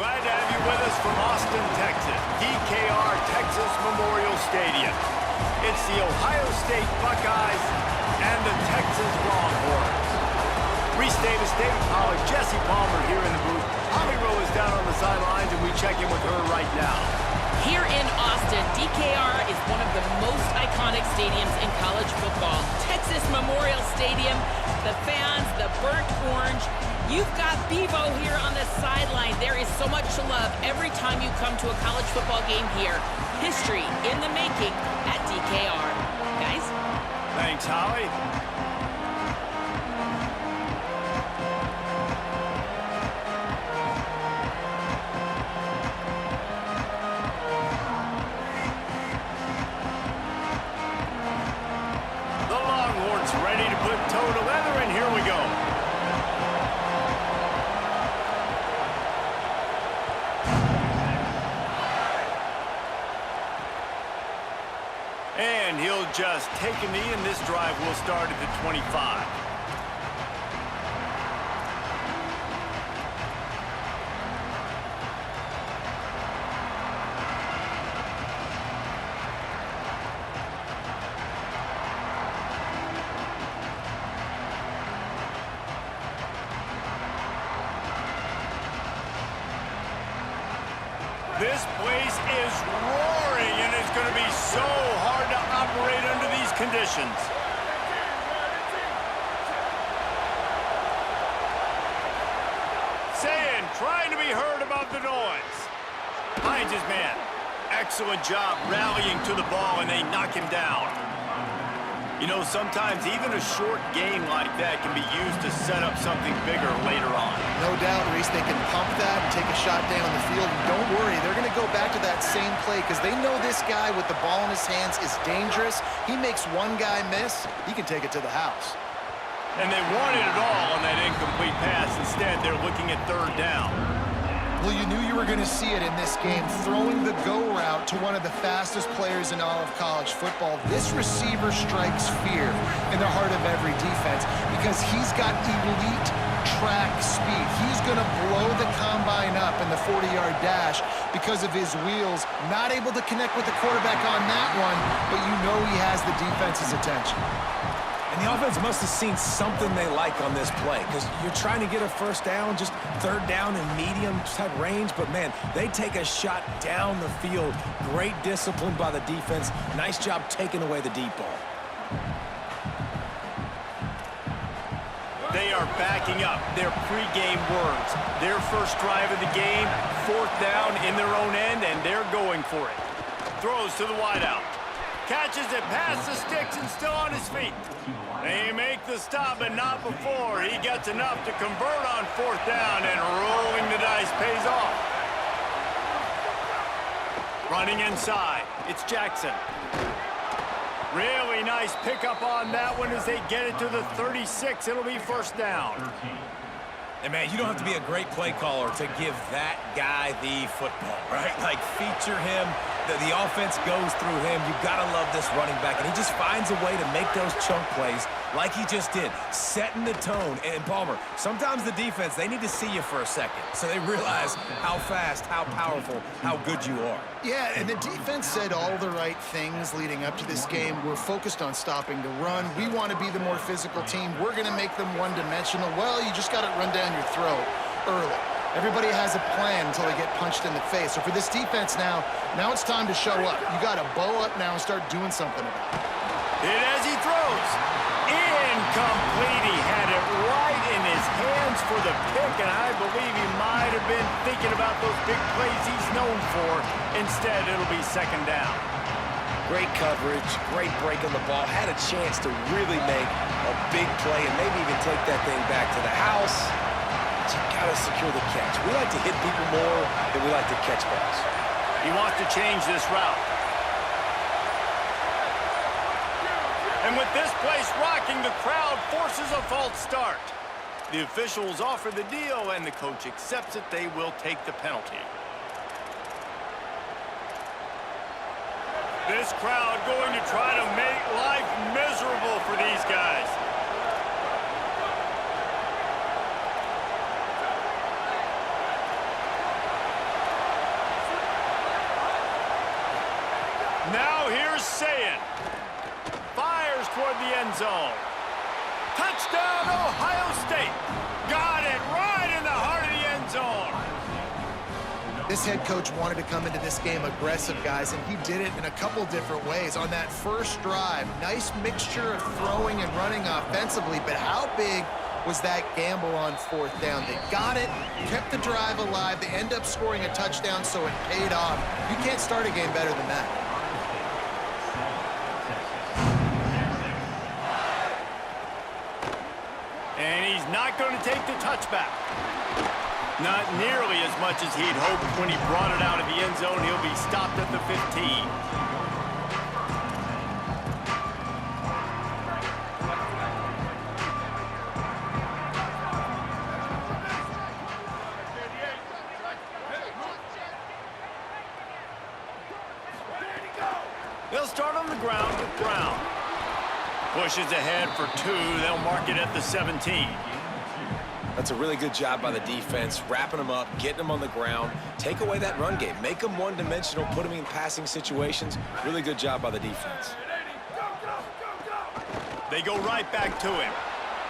Glad to have you with us from Austin, Texas, DKR Texas Memorial Stadium. It's the Ohio State Buckeyes and the Texas Longhorns. Reese Davis, David Pollack, Jesse Palmer here in the booth. Holly Rowe is down on the sidelines, and we check in with her right now. Here in Austin, DKR is one of the most iconic stadiums in college football. Texas Memorial Stadium, the fans, the burnt orange. You've got Bevo here on the sideline. There is so much to love every time you come to a college football game here. History in the making at DKR. Guys? Thanks, Holly. The Longhorns ready to put toe to leather, and here we go. And he'll just take a knee, and this drive will start at the 25. This place is roaring, and it's going to be so hard to operate under these conditions. Saying, trying to be heard about the noise. Finds his man. Excellent job rallying to the ball, and they knock him down. You know, sometimes even a short game like that can be used to set up something bigger later on. No doubt, Reese, they can pump that and take a shot down the field. And don't worry, they're going to go back to that same play because they know this guy with the ball in his hands is dangerous. He makes one guy miss, he can take it to the house. And they wanted it all on that incomplete pass. Instead, they're looking at third down. Well, you knew you were going to see it in this game, throwing the go route to one of the fastest players in all of college football. This receiver strikes fear in the heart of every defense because he's got elite track speed. He's going to blow the combine up in the 40-yard dash because of his wheels. Not able to connect with the quarterback on that one, but you know he has the defense's attention. And the offense must have seen something they like on this play because you're trying to get a first down, just third down in medium type range. But, man, they take a shot down the field. Great discipline by the defense. Nice job taking away the deep ball. They are backing up their pregame words. Their first drive of the game, fourth down in their own end, and they're going for it. Throws to the wideout. Catches it past the sticks and still on his feet. They make the stop, but not before. He gets enough to convert on fourth down, and rolling the dice pays off. Running inside, it's Jackson. Really nice pickup on that one as they get it to the 36. It'll be first down. And, man, you don't have to be a great play caller to give that guy the football, right? Like, feature him. The offense goes through him. You've got to love this running back. And he just finds a way to make those chunk plays like he just did, setting the tone. And, Palmer, sometimes the defense, they need to see you for a second so they realize how fast, how powerful, how good you are. Yeah, and the defense said all the right things leading up to this game. We're focused on stopping the run. We want to be the more physical team. We're going to make them one-dimensional. Well, you just got to run down your throat early. Everybody has a plan until they get punched in the face. So for this defense now it's time to show up. You got to bow up now and start doing something about it. And as he throws, incomplete. He had it right in his hands for the pick, and I believe he might have been thinking about those big plays he's known for. Instead, it'll be second down. Great coverage, great break on the ball. Had a chance to really make a big play and maybe even take that thing back to the house. But you got to secure the catch. We like to hit people more than we like to catch balls. He wants to change this route. And with this place rocking, the crowd forces a false start. The officials offer the deal, and the coach accepts it. They will take the penalty. This crowd going to try to make life miserable for these guys. zone. Touchdown, Ohio State. Got it right in the heart of the end zone. This head coach wanted to come into this game aggressive, guys, and he did it in a couple different ways. On that first drive, nice mixture of throwing and running offensively, but how big was that gamble on fourth down? They got it, kept the drive alive. They end up scoring a touchdown, so it paid off. You can't start a game better than that. And he's not going to take the touchback. Not nearly as much as he'd hoped when he brought it out of the end zone. He'll be stopped at the 15. They'll start on the ground with Brown. Pushes ahead for 2. They'll mark it at the 17. That's a really good job by the defense, wrapping them up, getting them on the ground. Take away that run game. Make them one-dimensional, put them in passing situations. Really good job by the defense. They go right back to him.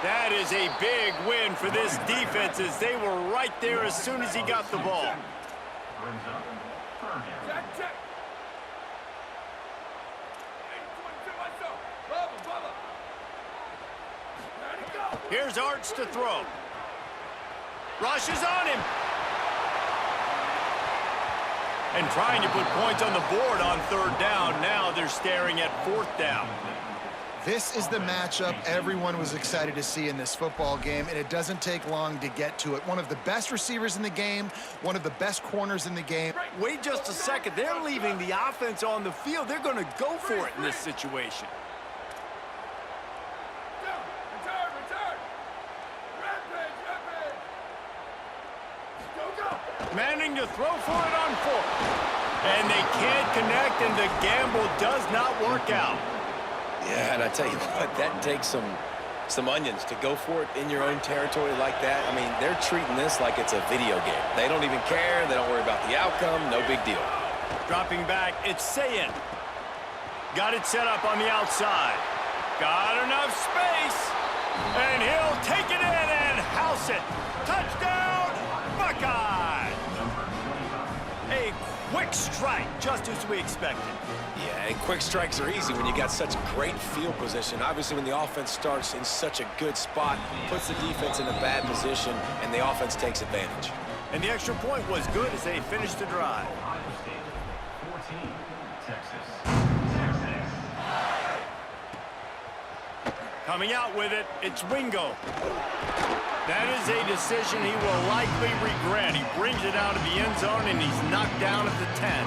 That is a big win for this defense as they were right there as soon as he got the ball. Here's Arts to throw. Rushes on him. And trying to put points on the board on third down. Now they're staring at fourth down. This is the matchup everyone was excited to see in this football game, and it doesn't take long to get to it. One of the best receivers in the game, one of the best corners in the game. Wait just a second. They're leaving the offense on the field. They're going to go for it in this situation. Manning to throw for it on fourth. And they can't connect, and the gamble does not work out. Yeah, and I tell you what, that takes some onions to go for it in your own territory like that. I mean, they're treating this like it's a video game. They don't even care. They don't worry about the outcome. No big deal. Dropping back, it's Sayin. Got it set up on the outside. Got enough space. And he'll take it in and house it. Touchdown, Buckeye. A quick strike, just as we expected. Yeah, and quick strikes are easy when you got such great field position. Obviously, when the offense starts in such a good spot, puts the defense in a bad position, and the offense takes advantage. And the extra point was good as they finished the drive. Coming out with it, it's Wingo. That is a decision he will likely regret. He brings it out of the end zone, and he's knocked down at the 10.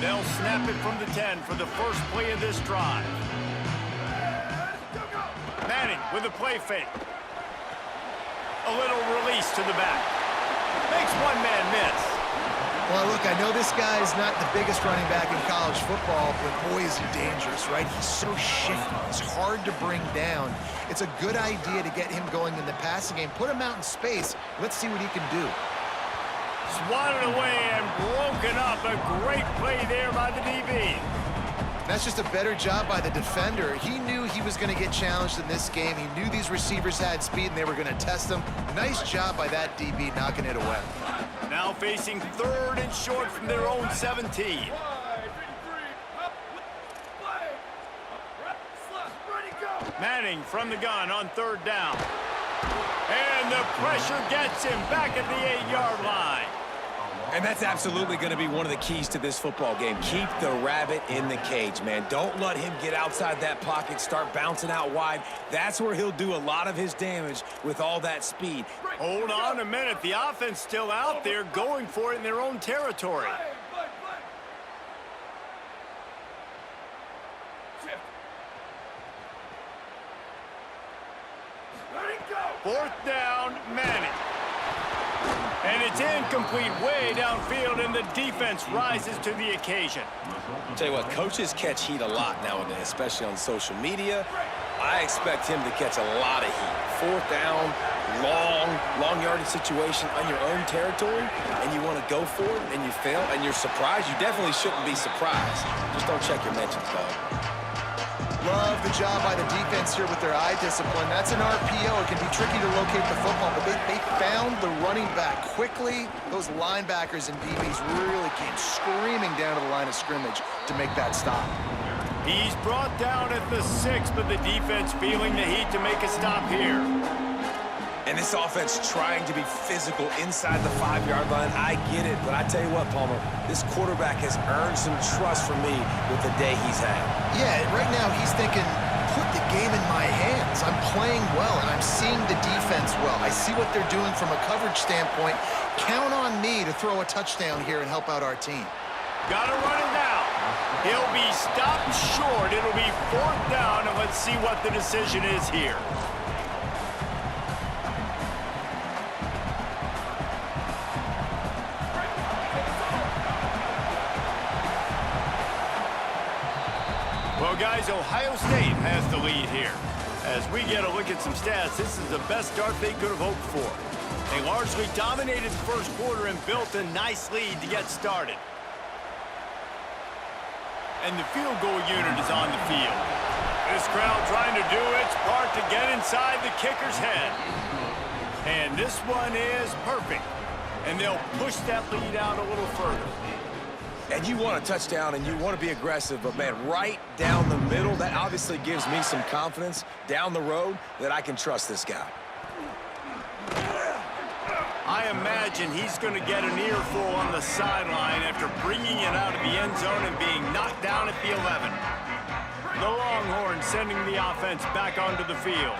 They'll snap it from the 10 for the first play of this drive. Manning with a play fake. A little release to the back. Makes one man miss. Well, look, I know this guy's not the biggest running back in college football, but boy, is he dangerous, right? He's so shifty. He's hard to bring down. It's a good idea to get him going in the passing game. Put him out in space. Let's see what he can do. Swatted away and broken up. A great play there by the DB. That's just a better job by the defender. He knew he was going to get challenged in this game. He knew these receivers had speed and they were going to test him. Nice job by that DB knocking it away. Now facing third and short from their own 17. Manning from the gun on third down. And the pressure gets him back at the 8-yard line. And that's absolutely going to be one of the keys to this football game. Keep the rabbit in the cage, man. Don't let him get outside that pocket, start bouncing out wide. That's where he'll do a lot of his damage with all that speed. Hold on a minute. The offense still out there going for it in their own territory. Fourth down, Manning. And it's incomplete way downfield, and the defense rises to the occasion. I'll tell you what, coaches catch heat a lot nowadays, especially on social media. I expect him to catch a lot of heat. Fourth down, long yardage situation on your own territory, and you want to go for it, and you fail, and you're surprised. You definitely shouldn't be surprised. Just don't check your mentions, dog. Love the job by the defense here with their eye discipline. That's an RPO. It can be tricky to locate the football, but they found the running back quickly. Those linebackers and DBs really came screaming down to the line of scrimmage to make that stop. He's brought down at the 6, but the defense feeling the heat to make a stop here. And this offense trying to be physical inside the 5-yard line. I get it, but I tell you what, Palmer, this quarterback has earned some trust from me with the day he's had. Yeah, right now he's thinking, put the game in my hands. I'm playing well, and I'm seeing the defense well. I see what they're doing from a coverage standpoint. Count on me to throw a touchdown here and help out our team. Gotta run it now. He'll be stopped short. It'll be 4th down, and let's see what the decision is here. Well, guys, Ohio State has the lead here. As we get a look at some stats, this is the best start they could have hoped for. They largely dominated the first quarter and built a nice lead to get started. And the field goal unit is on the field. This crowd trying to do its part to get inside the kicker's head. And this one is perfect. And they'll push that lead out a little further. And you want a touchdown and you want to be aggressive, but man, right down the middle, that obviously gives me some confidence down the road that I can trust this guy. I imagine he's going to get an earful on the sideline after bringing it out of the end zone and being knocked down at the 11. The Longhorns sending the offense back onto the field.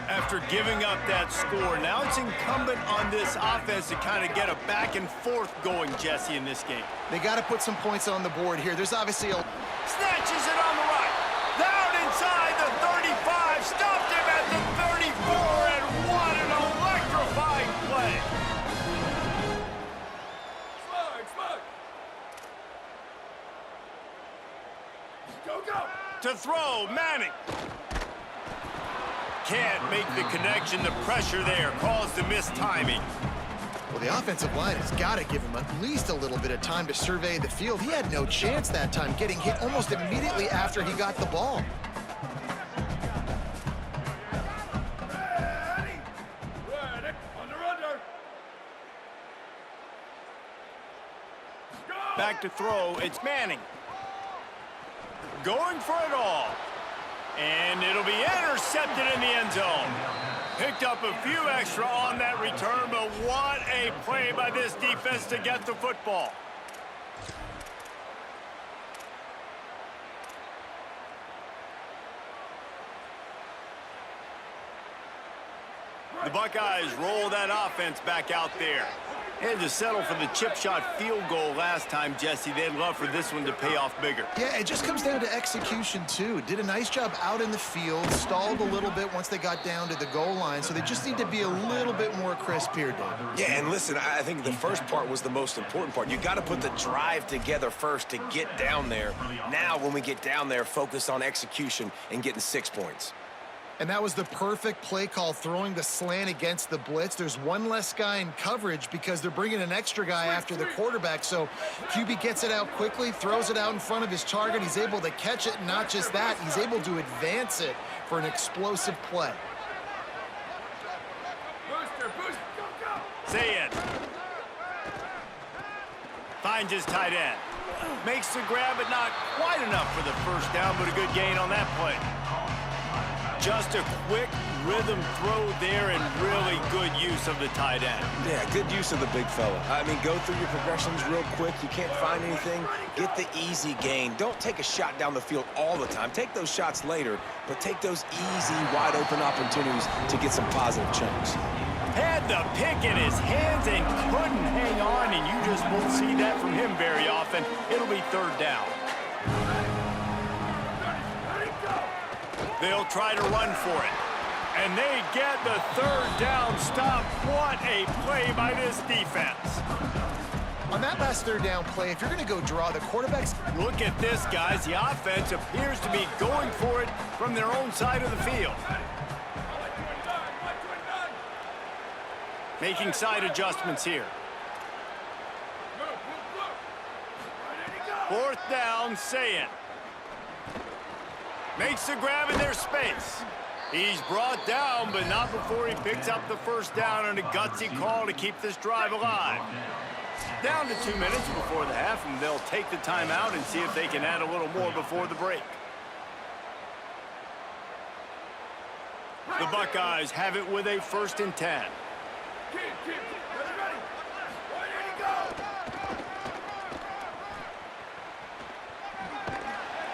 After giving up that score, now it's incumbent on this offense to kind of get a back and forth going, Jesse, in this game. They got to put some points on the board here. There's obviously a... Snatches it on the right. Down inside the 35. Stopped him at the 34, and what an electrifying play. Go. To throw, Manning. Can't make the connection. The pressure there caused the missed timing. Well, the offensive line has got to give him at least a little bit of time to survey the field. He had no chance that time, getting hit almost immediately after he got the ball. Back to throw, it's Manning. Going for it all. And it'll be intercepted in the end zone. Picked up a few extra on that return, but what a play by this defense to get the football. The Buckeyes roll that offense back out there. Had to settle for the chip shot field goal last time, Jesse. They'd love for this one to pay off bigger. Yeah, it just comes down to execution, too. Did a nice job out in the field, stalled a little bit once they got down to the goal line, so they just need to be a little bit more crisp here, Dave. Yeah, and listen, I think the first part was the most important part. You got to put the drive together first to get down there. Now, when we get down there, focus on execution and getting 6 points. And that was the perfect play call, throwing the slant against the blitz. There's one less guy in coverage because they're bringing an extra guy after the quarterback. So QB gets it out quickly, throws it out in front of his target. He's able to catch it, and not just that, he's able to advance it for an explosive play. Say it. Finds his tight end. Makes the grab, but not quite enough for the first down, but a good gain on that play. Just a quick rhythm throw there and really good use of the tight end. Yeah, good use of the big fella. I mean, go through your progressions real quick. You can't find anything. Get the easy gain. Don't take a shot down the field all the time. Take those shots later, but take those easy, wide-open opportunities to get some positive chunks. Had the pick in his hands and couldn't hang on, and you just won't see that from him very often. It'll be 3rd down. They'll try to run for it. And they get the 3rd down stop. What a play by this defense. On that last 3rd down play, if you're going to go draw, the quarterbacks... Look at this, guys. The offense appears to be going for it from their own side of the field. Making side adjustments here. 4th down, say it. Makes the grab in their space. He's brought down, but not before he picks up the first down on a gutsy call to keep this drive alive. Down to 2 minutes before the half, and they'll take the timeout and see if they can add a little more before the break. The Buckeyes have it with a 1st and 10.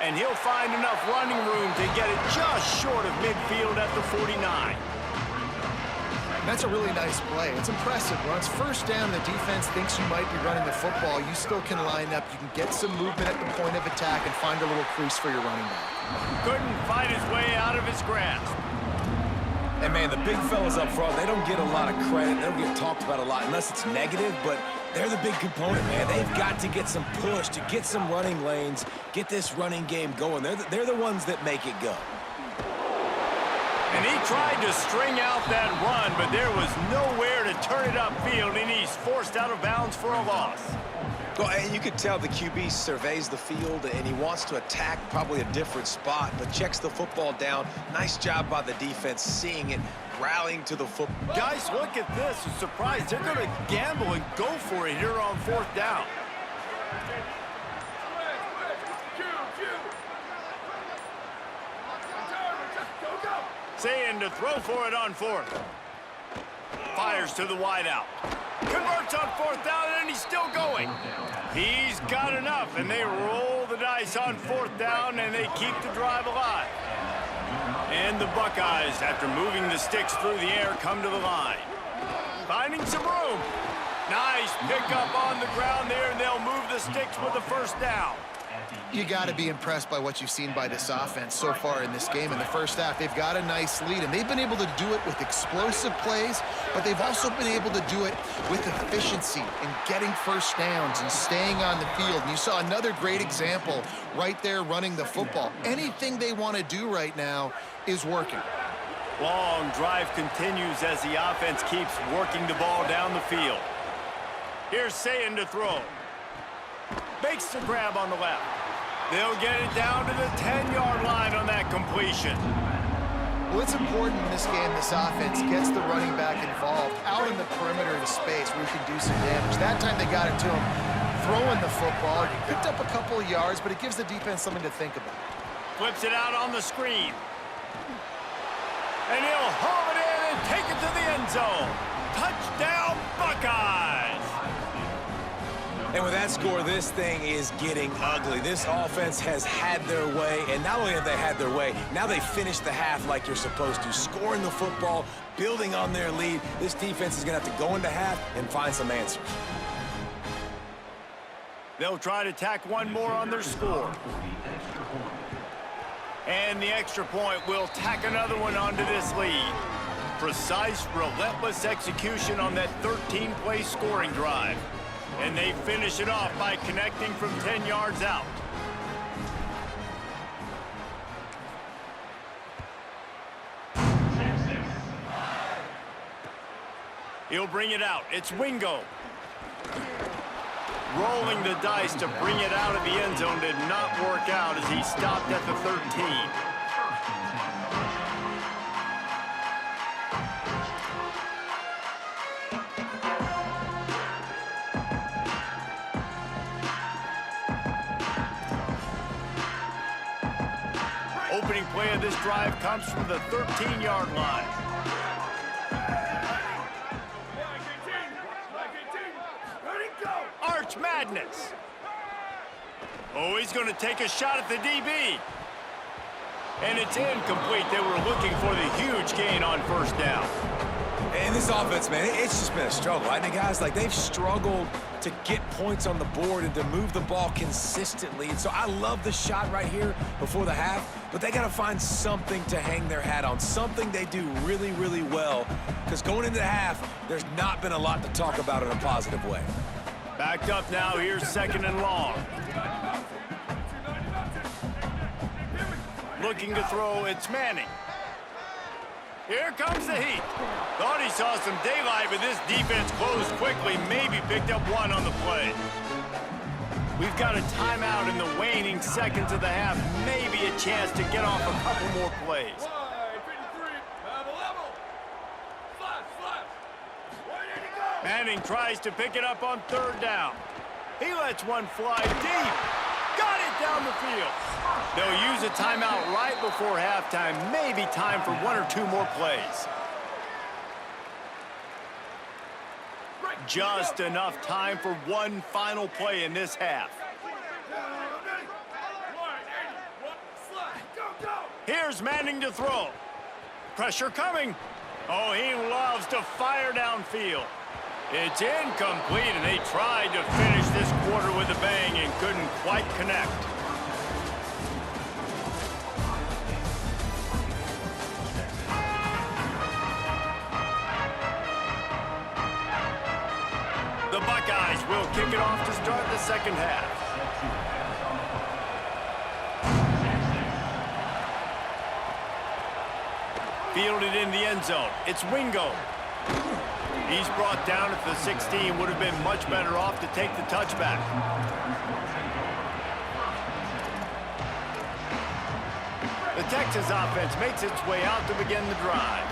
And he'll find enough running room to get it just short of midfield at the 49. That's a really nice play. It's impressive. When it's 1st down, the defense thinks you might be running the football. You still can line up. You can get some movement at the point of attack and find a little crease for your running back. Couldn't fight his way out of his grasp. And, man, the big fellas up front, they don't get a lot of credit. They don't get talked about a lot unless it's negative, but they're the big component, man. They've got to get some push, to get some running lanes, get this running game going. They're the ones that make it go. And he tried to string out that run, but there was nowhere to turn it upfield, and he's forced out of bounds for a loss. Well, and you could tell the QB surveys the field, and he wants to attack probably a different spot, but checks the football down. Nice job by the defense seeing it, rallying to the football. Guys, look at this. I'm surprised they're going to gamble and go for it here on 4th down. Saying to throw for it on 4th. Fires to the wideout. Converts on 4th down, and he's still going. He's got enough, and they roll the dice on 4th down, and they keep the drive alive. And the Buckeyes, after moving the sticks through the air, come to the line. Finding some room. Nice pickup on the ground there, and they'll move the sticks with the 1st down. You got to be impressed by what you've seen by this offense so far in this game. In the 1st half, they've got a nice lead, and they've been able to do it with explosive plays, but they've also been able to do it with efficiency and getting 1st downs and staying on the field. And you saw another great example right there running the football. Anything they want to do right now is working. Long drive continues as the offense keeps working the ball down the field. Here's Sayin to throw. Makes the grab on the left. They'll get it down to the 10-yard line on that completion. Well, it's important in this game this offense gets the running back involved out in the perimeter of the space where he can do some damage. That time they got it to him throwing the football. He picked up a couple of yards, but it gives the defense something to think about. Flips it out on the screen. And he'll haul it in and take it to the end zone. Touchdown, Buckeyes! And with that score, this thing is getting ugly. This offense has had their way, and not only have they had their way, now they finished the half like you're supposed to, scoring the football, building on their lead. This defense is going to have to go into half and find some answers. They'll try to tack one more on their score. And the extra point will tack another one onto this lead. Precise, relentless execution on that 13-play scoring drive. And they finish it off by connecting from 10 yards out. He'll bring it out. It's Wingo. Rolling the dice to bring it out of the end zone did not work out as he stopped at the 13. Opening play of this drive comes from the 13-yard line. Arch Madness. Oh, he's going to take a shot at the DB. And it's incomplete. They were looking for the huge gain on 1st down. And this offense, man, it's just been a struggle. I think guys, like, they've struggled to get points on the board and to move the ball consistently. And so I love the shot right here before the half, but they got to find something to hang their hat on, something they do really, really well, because going into the half, there's not been a lot to talk about in a positive way. Backed up now, here's 2nd and long. Looking to throw, it's Manning. Here comes the heat. Thought he saw some daylight, but this defense closed quickly, maybe picked up one on the play. We've got a timeout in the waning seconds of the half. Maybe a chance to get off a couple more plays. Manning tries to pick it up on third down. He lets one fly deep. Got it down the field. They'll use a timeout right before halftime. Maybe time for one or two more plays. Just enough time for one final play in this half. Here's Manning to throw. Pressure coming. Oh, he loves to fire downfield. It's incomplete, and they tried to finish this quarter with a bang and couldn't quite connect. The Buckeyes will kick it off to start the second half. Fielded in the end zone. It's Wingo. He's brought down at the 16. Would have been much better off to take the touchback. The Texas offense makes its way out to begin the drive.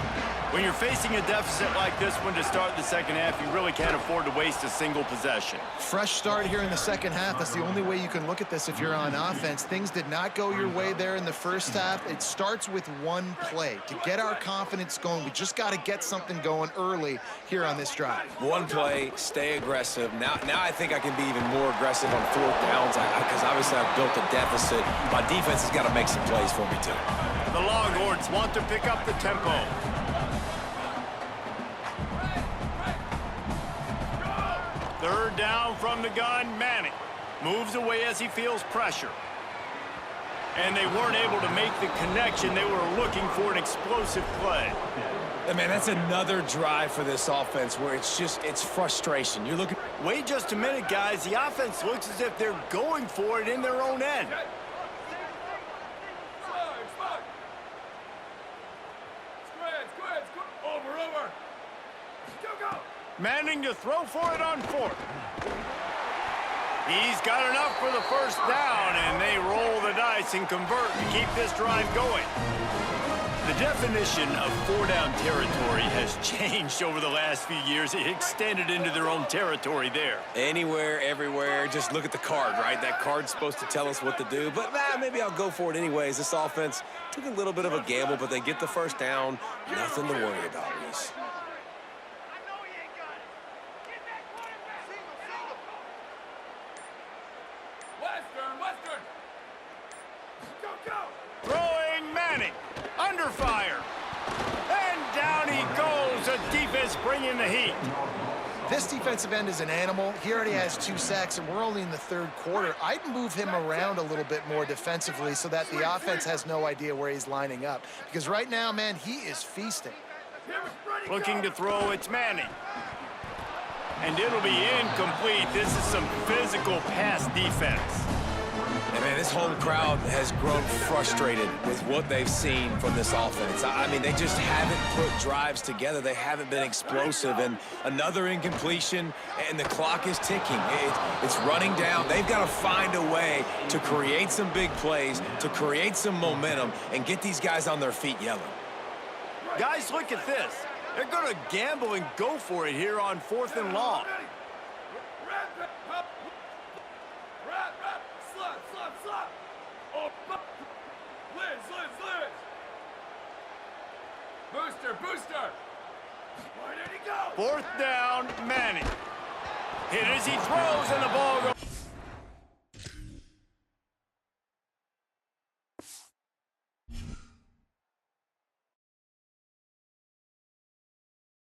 When you're facing a deficit like this one to start the second half, you really can't afford to waste a single possession. Fresh start here in the second half. That's the only way you can look at this if you're on offense. Things did not go your way there in the first half. It starts with one play. To get our confidence going, we just got to get something going early here on this drive. One play, stay aggressive. Now I think I can be even more aggressive on fourth downs because obviously I've built a deficit. My defense has got to make some plays for me too. The Longhorns want to pick up the tempo. Third down from the gun, Manning moves away as he feels pressure. And they weren't able to make the connection. They were looking for an explosive play. And man, that's another drive for this offense where it's frustration. You're looking. Wait just a minute, guys. The offense looks as if they're going for it in their own end. Manning to throw for it on fourth. He's got enough for the first down, and they roll the dice and convert to keep this drive going. The definition of four-down territory has changed over the last few years. It extended into their own territory there. Anywhere, everywhere, just look at the card, right? That card's supposed to tell us what to do, but maybe I'll go for it anyways. This offense took a little bit of a gamble, but they get the first down. Nothing to worry about, Reese. Throwing Manning. Under fire. And down he goes. The defense bringing the heat. This defensive end is an animal. He already has 2 sacks, and we're only in the third quarter. I'd move him around a little bit more defensively so that the offense has no idea where he's lining up. Because right now, man, he is feasting. Looking to throw, it's Manning. And it'll be incomplete. This is some physical pass defense. And man, this whole crowd has grown frustrated with what they've seen from this offense. I mean, they just haven't put drives together. They haven't been explosive. And another incompletion, and the clock is ticking. It's running down. They've got to find a way to create some big plays, to create some momentum, and get these guys on their feet yelling. Guys, look at this. They're going to gamble and go for it here on 4th and long. Booster. Where did he go? 4th down, Manning. Hit as he throws, and the ball goes.